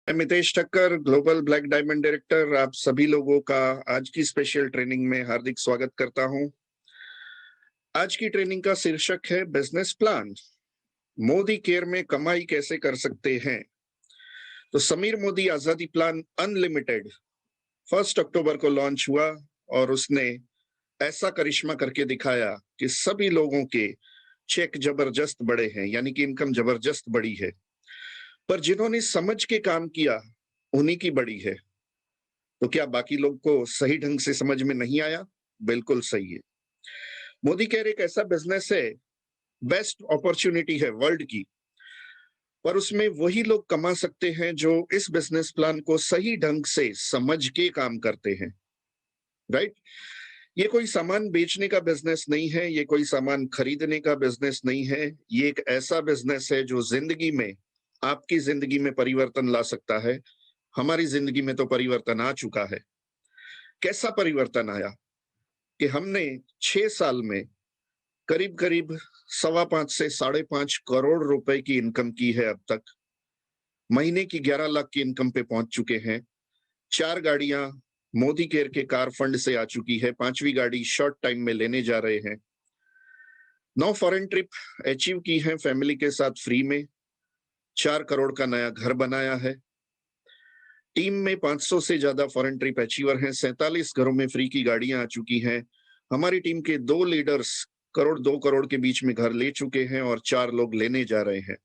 मैं Mitesh Thakkar, global black diamond director, आप सभी लोगों का आज की स्पेशल ट्रेनिंग में हार्दिक स्वागत करता हूं। आज की ट्रेनिंग का शीर्षक है बिजनेस प्लान। मोदी केयर में कमाई कैसे कर सकते हैं। तो समीर मोदी आजादी प्लान अनलिमिटेड 1 अक्टूबर को लॉन्च हुआ और उसने ऐसा करिश्मा करके दिखाया कि सभी लोगों के चेक जबरदस्त बढ़े हैं, यानी कि इनकम जबरदस्त बढ़ी है। पर जिन्होंने समझ के काम किया उन्हीं की बढ़ी है। तो क्या बाकी लोग को सही ढंग से समझ में नहीं आया? बिल्कुल सही है। मोदी केयर एक ऐसा बिजनेस है, बेस्ट अपॉर्चुनिटी है वर्ल्ड की, पर उसमें वही लोग कमा सकते हैं जो इस बिजनेस प्लान को सही ढंग से समझ के काम करते हैं। राइट? ये कोई सामान बेचने का बिजनेस नहीं है, ये कोई सामान खरीदने का बिजनेस नहीं है। ये एक ऐसा बिजनेस है जो जिंदगी में, आपकी जिंदगी में परिवर्तन ला सकता है। हमारी जिंदगी में तो परिवर्तन आ चुका है। कैसा परिवर्तन आया कि हमने 6 साल में करीब करीब 5.25 से 5.5 करोड़ रुपए की इनकम की है अब तक। महीने की 11 लाख की इनकम पे पहुंच चुके हैं। 4 गाड़ियां मोदी केयर के कार फंड से आ चुकी है, 5वीं गाड़ी शॉर्ट टाइम में लेने जा रहे हैं। 9 फॉरेन ट्रिप अचीव की है फैमिली के साथ फ्री में। 4 करोड़ का नया घर बनाया है। टीम में 500 से ज्यादा फॉरेन ट्रिप अचीवर हैं। 47 घरों में फ्री की गाड़ियां आ चुकी हैं। हमारी टीम के 2 लीडर्स करोड़ 2 करोड़ के बीच में घर ले चुके हैं और 4 लोग लेने जा रहे हैं।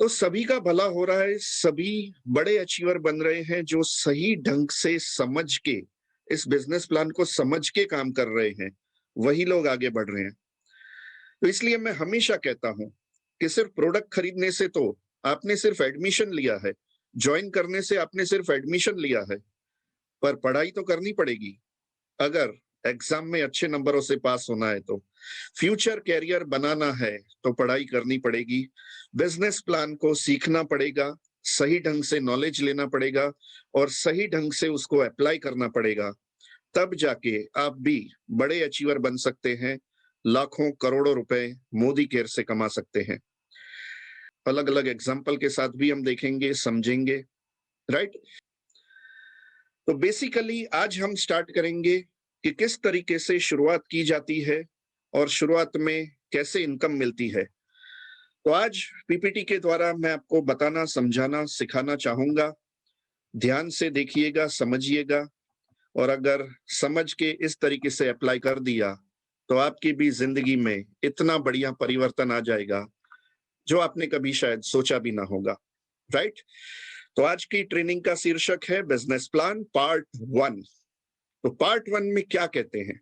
तो सभी का भला हो रहा है, सभी बड़े अचीवर बन रहे हैं जो सही ढंग से समझ के, इस बिजनेस प्लान को समझ के काम कर रहे हैं। वही लोग आगे बढ़ रहे हैं। तो इसलिए मैं हमेशा कहता हूं कि सिर्फ प्रोडक्ट खरीदने से तो आपने सिर्फ एडमिशन लिया है, ज्वाइन करने से आपने सिर्फ एडमिशन लिया है, पर पढ़ाई तो करनी पड़ेगी। अगर एग्जाम में अच्छे नंबरों से पास होना है तो, फ्यूचर कैरियर बनाना है तो पढ़ाई करनी पड़ेगी। बिजनेस प्लान को सीखना पड़ेगा, सही ढंग से नॉलेज लेना पड़ेगा और सही ढंग से उसको अप्लाई करना पड़ेगा। तब जाके आप भी बड़े अचीवर बन सकते हैं, लाखों करोड़ों रुपए मोदी केयर से कमा सकते हैं। अलग अलग एग्जाम्पल के साथ भी हम देखेंगे, समझेंगे। राइट? तो बेसिकली आज हम स्टार्ट करेंगे कि किस तरीके से शुरुआत की जाती है और शुरुआत में कैसे इनकम मिलती है। तो आज पीपीटी के द्वारा मैं आपको बताना, समझाना, सिखाना चाहूंगा। ध्यान से देखिएगा, समझिएगा और अगर समझ के इस तरीके से अप्लाई कर दिया तो आपकी भी जिंदगी में इतना बढ़िया परिवर्तन आ जाएगा जो आपने कभी शायद सोचा भी ना होगा। राइट? तो आज की ट्रेनिंग का शीर्षक है बिजनेस प्लान पार्ट 1। तो पार्ट 1 में क्या कहते हैं?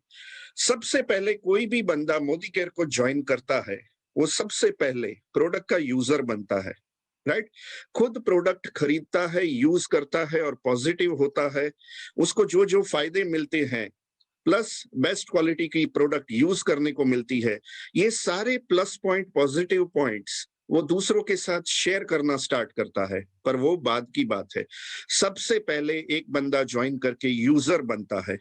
सबसे पहले कोई भी बंदा मोदी केयर को ज्वाइन करता है, वो सबसे पहले प्रोडक्ट का यूजर बनता है। राइट? खुद प्रोडक्ट खरीदता है, यूज करता है और पॉजिटिव होता है। उसको जो जो फायदे मिलते हैं, प्लस बेस्ट क्वालिटी की प्रोडक्ट यूज करने को मिलती है, ये सारे प्लस पॉइंट, पॉजिटिव पॉइंट्स वो दूसरों के साथ शेयर करना स्टार्ट करता है। पर वो बाद की बात है। सबसे पहले एक बंदा ज्वाइन करके यूजर बनता है।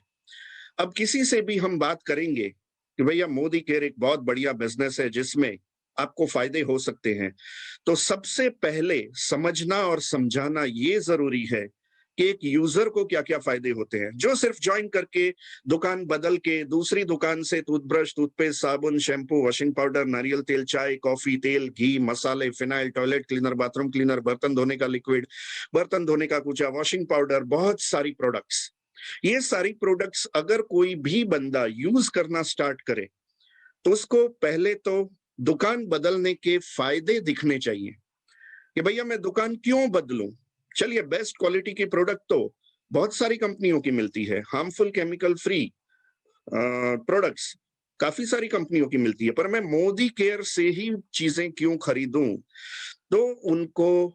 अब किसी से भी हम बात करेंगे कि भैया मोदी केयर एक बहुत बढ़िया बिजनेस है जिसमें आपको फायदे हो सकते हैं, तो सबसे पहले समझना और समझाना ये जरूरी है कि एक यूजर को क्या क्या फायदे होते हैं। जो सिर्फ ज्वाइन करके दुकान बदल के दूसरी दुकान से टूथब्रश, टूथपेस्ट, साबुन, शैम्पू, वॉशिंग पाउडर, नारियल तेल, चाय, कॉफी, तेल, घी, मसाले, phenyl, toilet cleaner, bathroom cleaner, बर्तन धोने का लिक्विड, बर्तन धोने का कूचा, वॉशिंग पाउडर, बहुत सारी प्रोडक्ट्स, ये सारी प्रोडक्ट्स अगर कोई भी बंदा यूज करना स्टार्ट करे तो उसको पहले तो दुकान बदलने के फायदे दिखने चाहिए कि भैया मैं दुकान क्यों बदलूं। चलिए, बेस्ट क्वालिटी की प्रोडक्ट तो बहुत सारी कंपनियों की मिलती है, हार्मफुल केमिकल फ्री प्रोडक्ट्स काफी सारी कंपनियों की मिलती है, पर मैं मोदी केयर से ही चीजें क्यों खरीदूं? तो उनको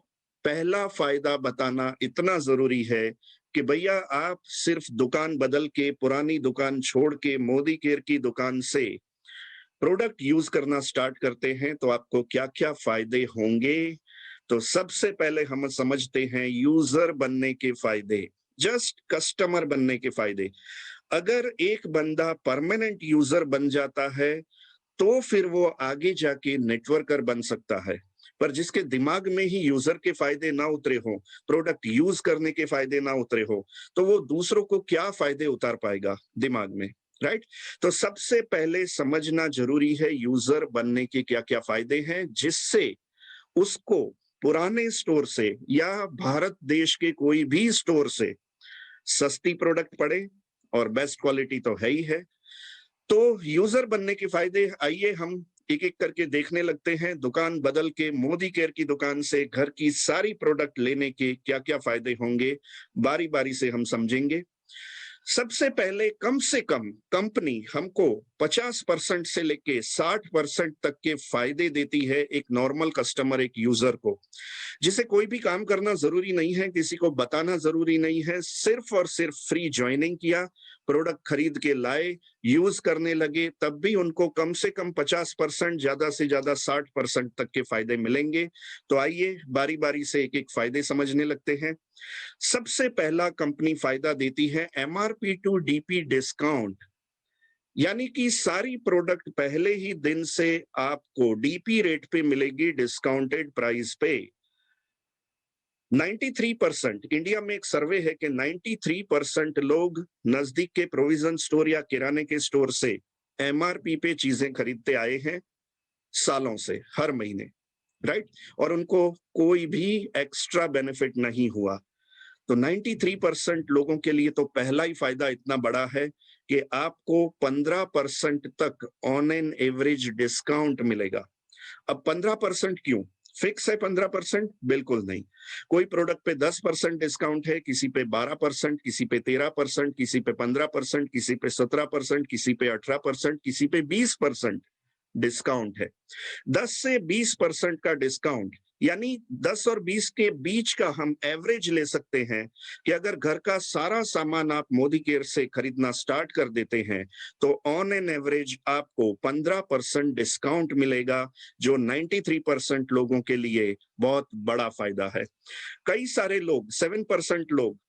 पहला फायदा बताना इतना जरूरी है कि भैया आप सिर्फ दुकान बदल के, पुरानी दुकान छोड़ के मोदी केयर की दुकान से प्रोडक्ट यूज करना स्टार्ट करते हैं तो आपको क्या क्या फायदे होंगे। तो सबसे पहले हम समझते हैं यूजर बनने के फायदे, जस्ट कस्टमर बनने के फायदे। अगर एक बंदा परमानेंट यूजर बन जाता है तो फिर वो आगे जाके नेटवर्कर बन सकता है। पर जिसके दिमाग में ही यूजर के फायदे ना उतरे हो, प्रोडक्ट यूज करने के फायदे ना उतरे हो, तो वो दूसरों को क्या फायदे उतार पाएगा दिमाग में, राइट? तो सबसे पहले समझना जरूरी है यूजर बनने के क्या क्या फायदे हैं, जिससे उसको पुराने स्टोर से या भारत देश के कोई भी स्टोर से सस्ती प्रोडक्ट पड़े, और बेस्ट क्वालिटी तो है ही है। तो यूजर बनने के फायदे आइए हम एक एक करके देखने लगते हैं। दुकान बदल के मोदी केयर की दुकान से घर की सारी प्रोडक्ट लेने के क्या क्या फायदे होंगे, बारी बारी से हम समझेंगे। सबसे पहले कम से कम कंपनी हमको 50% से लेके 60% तक के फायदे देती है एक नॉर्मल कस्टमर, एक यूजर को, जिसे कोई भी काम करना जरूरी नहीं है, किसी को बताना जरूरी नहीं है, सिर्फ और सिर्फ फ्री ज्वाइनिंग किया, प्रोडक्ट खरीद के लाए, यूज करने लगे, तब भी उनको कम से कम 50%, ज्यादा से ज्यादा 60% तक के फायदे मिलेंगे। तो आइए बारी बारी से एक एक फायदे समझने लगते हैं। सबसे पहला कंपनी फायदा देती है एमआरपी टू डीपी डिस्काउंट, यानी कि सारी प्रोडक्ट पहले ही दिन से आपको डीपी रेट पे मिलेगी, डिस्काउंटेड प्राइस पे। 93%, इंडिया में एक सर्वे है कि 93% लोग नजदीक के प्रोविजन स्टोर या किराने के स्टोर से एमआरपी पे चीजें खरीदते आए हैं सालों से, हर महीने, राइट? और उनको कोई भी एक्स्ट्रा बेनिफिट नहीं हुआ। तो 93% लोगों के लिए तो पहला ही फायदा इतना बड़ा है कि आपको 15% तक ऑन एन एवरेज डिस्काउंट मिलेगा। अब 15% क्यों? फिक्स है 15%? बिल्कुल नहीं। कोई प्रोडक्ट पे 10% डिस्काउंट है, किसी पे 12%, किसी पे 13%, किसी पे 15%, किसी पे 17%, किसी पे 18%, किसी पे 20% डिस्काउंट है। 10 से 20% का डिस्काउंट, यानी 10 और 20 के बीच का हम एवरेज ले सकते हैं कि अगर घर का सारा सामान आप मोदी केयर से खरीदना स्टार्ट कर देते हैं तो ऑन एन एवरेज आपको 15% डिस्काउंट मिलेगा, जो 93% लोगों के लिए बहुत बड़ा फायदा है। कई सारे लोग, 7% लोग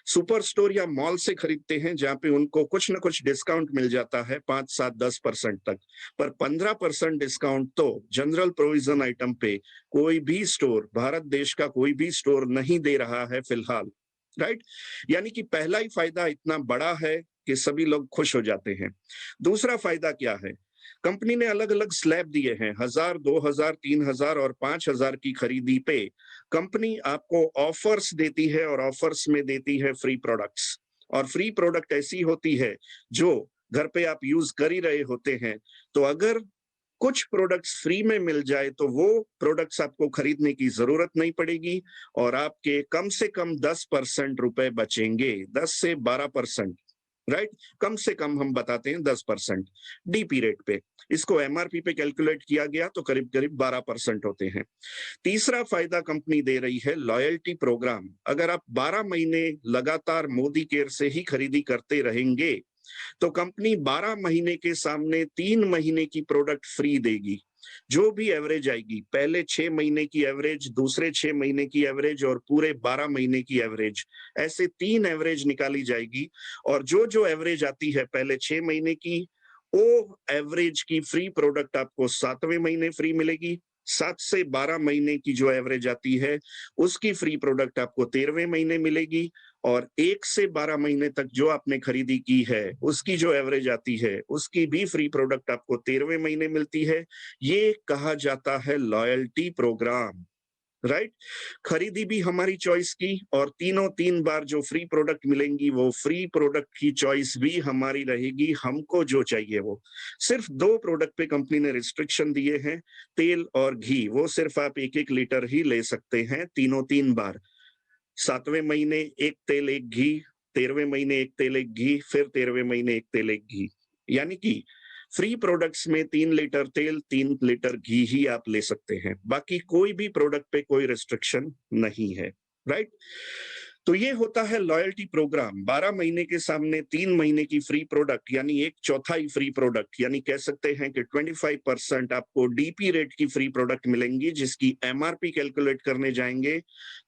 सुपर स्टोर या मॉल से खरीदते हैं, जहां पे उनको कुछ ना कुछ डिस्काउंट मिल जाता है, 5, 7, 10% तक। पर 15% डिस्काउंट तो जनरल प्रोविजन आइटम पे कोई भी स्टोर, भारत देश का कोई भी स्टोर नहीं दे रहा है फिलहाल, राइट? यानी कि पहला ही फायदा इतना बड़ा है कि सभी लोग खुश हो जाते हैं। दूसरा फायदा क्या है? कंपनी ने अलग अलग स्लैब दिए हैं, 1000, 2000, 3000 और 5000 की खरीदी पे कंपनी आपको ऑफर्स देती है, और ऑफर्स में देती है फ्री प्रोडक्ट्स। और फ्री प्रोडक्ट ऐसी होती है जो घर पे आप यूज कर ही रहे होते हैं, तो अगर कुछ प्रोडक्ट्स फ्री में मिल जाए तो वो प्रोडक्ट्स आपको खरीदने की जरूरत नहीं पड़ेगी, और आपके कम से कम 10% रुपए बचेंगे, 10 से 12%, राइट? कम से कम हम बताते हैं 10% डीपी रेट पे। इसको एमआरपी पे कैलकुलेट किया गया तो करीब करीब 12% होते हैं। तीसरा फायदा कंपनी दे रही है लॉयल्टी प्रोग्राम। अगर आप 12 महीने लगातार मोदी केयर से ही खरीदी करते रहेंगे तो कंपनी 12 महीने के सामने 3 महीने की प्रोडक्ट फ्री देगी। जो भी एवरेज आएगी, पहले 6 महीने की एवरेज, दूसरे 6 महीने की एवरेज और पूरे 12 महीने की एवरेज, ऐसे 3 एवरेज निकाली जाएगी। और जो जो एवरेज आती है पहले 6 महीने की, वो एवरेज की फ्री प्रोडक्ट आपको 7वें महीने फ्री मिलेगी। 7 से 12 महीने की जो एवरेज आती है, उसकी फ्री प्रोडक्ट आपको 13वें महीने मिलेगी। और 1 से 12 महीने तक जो आपने खरीदी की है, उसकी जो एवरेज आती है, उसकी भी फ्री प्रोडक्ट आपको 13वें महीने मिलती है। ये कहा जाता है लॉयल्टी प्रोग्राम, राइट? खरीदी भी हमारी चॉइस की, और तीनों 3 बार जो फ्री प्रोडक्ट मिलेंगी, वो फ्री प्रोडक्ट की चॉइस भी हमारी रहेगी, हमको जो चाहिए वो। सिर्फ 2 प्रोडक्ट पे कंपनी ने रिस्ट्रिक्शन दिए हैं, तेल और घी, वो सिर्फ आप 1-1 लीटर ही ले सकते हैं, तीनों 3 बार। 7वें महीने 1 तेल 1 घी, 13वें महीने 1 तेल 1 घी, फिर 13वें महीने 1 तेल 1 घी। यानी कि फ्री प्रोडक्ट्स में 3 लीटर तेल, 3 लीटर घी ही आप ले सकते हैं। बाकी कोई भी प्रोडक्ट पे कोई रिस्ट्रिक्शन नहीं है, राइट? तो ये होता है लॉयल्टी प्रोग्राम। 12 महीने के सामने 3 महीने की फ्री प्रोडक्ट, यानी 1/4 फ्री प्रोडक्ट, यानी कह सकते हैं कि 25% आपको डीपी रेट की फ्री प्रोडक्ट मिलेंगी, जिसकी एमआरपी कैलकुलेट करने जाएंगे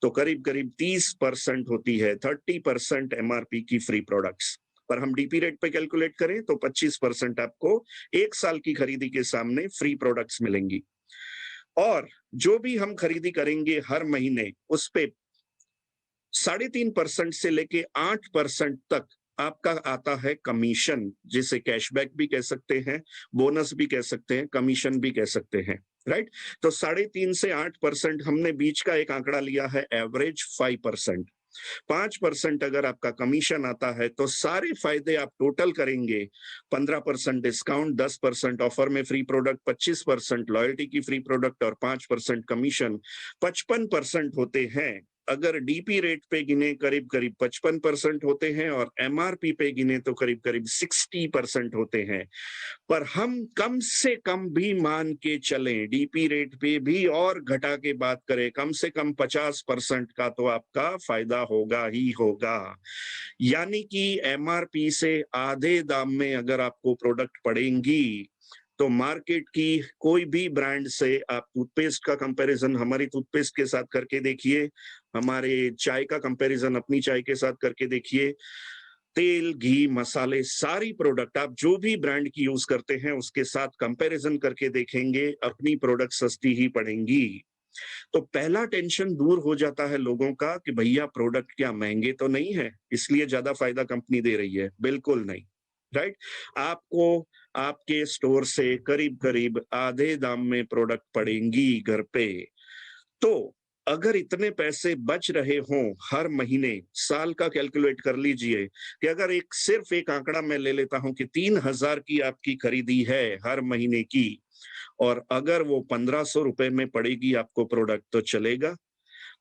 तो करीब करीब 30% होती है, 30% एमआरपी की फ्री प्रोडक्ट्स। पर हम डीपी रेट पे कैलकुलेट करें तो 25% आपको 1 साल की खरीदी के सामने फ्री प्रोडक्ट्स मिलेंगी। और जो भी हम खरीदी करेंगे हर महीने उस पे 3.5% से लेके 8% तक आपका आता है कमीशन, जिसे कैशबैक भी कह सकते हैं, बोनस भी कह सकते हैं, कमीशन भी कह सकते हैं, राइट? तो 3.5 से 8% हमने बीच का एक आंकड़ा लिया है, एवरेज 5%। 5% अगर आपका कमीशन आता है तो सारे फायदे आप टोटल करेंगे, 15% डिस्काउंट, 10% ऑफर में फ्री प्रोडक्ट, 25% लॉयल्टी की फ्री प्रोडक्ट और 5% कमीशन, 55% होते हैं। अगर डीपी रेट पे गिने करीब करीब 55% होते हैं और एमआरपी पे गिने तो करीब करीब 60% होते हैं। पर हम कम से कम भी मान के चलें, डीपी रेट पे भी और घटा के बात करें, कम से कम 50% का तो आपका फायदा होगा ही होगा। यानी कि एमआरपी से आधे दाम में अगर आपको प्रोडक्ट पड़ेंगी, तो मार्केट की कोई भी ब्रांड से आप टूथपेस्ट का कंपैरिजन हमारी टूथपेस्ट के साथ करके देखिए, हमारे चाय का कंपैरिजन अपनी चाय के साथ करके देखिए, तेल, घी, मसाले, सारी प्रोडक्ट आप जो भी ब्रांड की यूज करते हैं उसके साथ कंपैरिजन करके देखेंगे, अपनी प्रोडक्ट सस्ती ही पड़ेंगी। तो पहला टेंशन दूर हो जाता है लोगों का कि भैया प्रोडक्ट क्या महंगे तो नहीं है, इसलिए ज्यादा फायदा कंपनी दे रही है। बिल्कुल नहीं, राइट? आपको आपके स्टोर से करीब करीब आधे दाम में प्रोडक्ट पड़ेंगी घर पे। तो अगर इतने पैसे बच रहे हों हर महीने, साल का कैलकुलेट कर लीजिए कि अगर एक सिर्फ एक आंकड़ा मैं ले लेता हूं कि 3,000 की आपकी खरीदी है हर महीने की, और अगर वो 1,500 रुपए में पड़ेगी आपको प्रोडक्ट, तो चलेगा?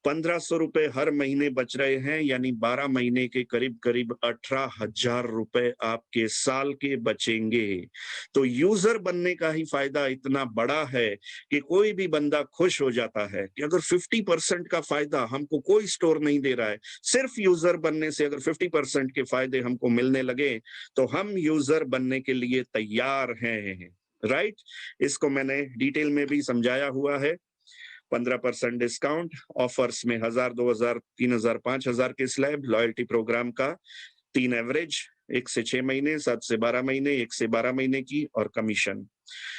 1,500 रुपए हर महीने बच रहे हैं, यानी 12 महीने के करीब करीब 18,000 रुपए आपके साल के बचेंगे। तो यूजर बनने का ही फायदा इतना बड़ा है कि कोई भी बंदा खुश हो जाता है कि अगर 50% का फायदा हमको कोई स्टोर नहीं दे रहा है, सिर्फ यूजर बनने से अगर 50% के फायदे हमको मिलने लगे, तो हम यूजर बनने के लिए तैयार हैं, राइट? इसको मैंने डिटेल में भी समझाया हुआ है। 15% डिस्काउंट, ऑफर्स में 1,000, 2,000, 3,000, 5,000 के स्लैब, लॉयल्टी प्रोग्राम का 3 एवरेज, 1 से 6 महीने, 7 से 12 महीने, 1 से 12 महीने की, और कमीशन।